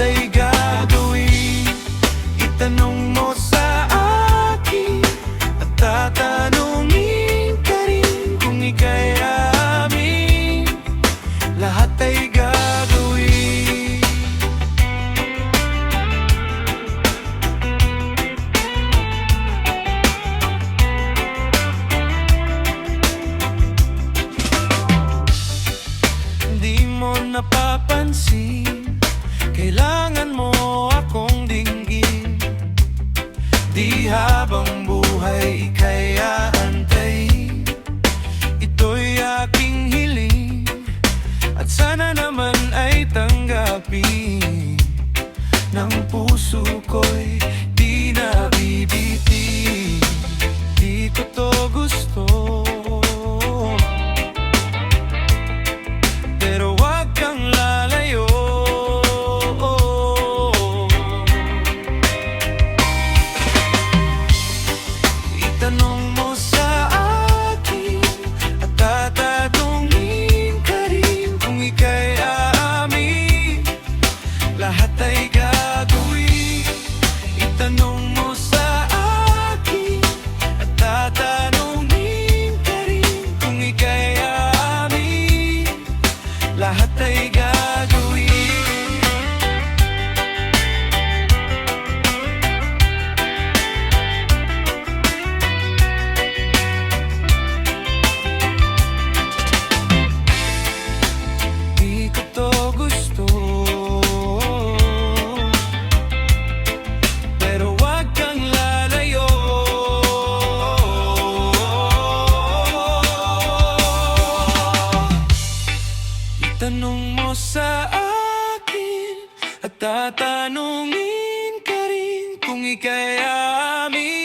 ay gagawin. Itanong mo sa akin at tatanungin ka rin kung ika'y amin. Lahat ay gagawin. Di mo napapansin, kailangan mo akong dinggin. Di habang buhay ika'y aantayin. Ito'y aking hiling at sana naman ay tanggapin. Ng puso ko'y di nabibitin. Di ko to gusto, pero wag kang lalayo. Itanong mo sa akin at tatanungin ka rin kung ika'y aamin. Lahat ay gagawin. Itanong mo sa akin at tatanungin ka rin kung ika'y aamin. Lahat ay gagawin. Di ko to gusto, pero wag kang lalayo. Itanong mo sa akin at tatanungin ka rin kung ika'y amin.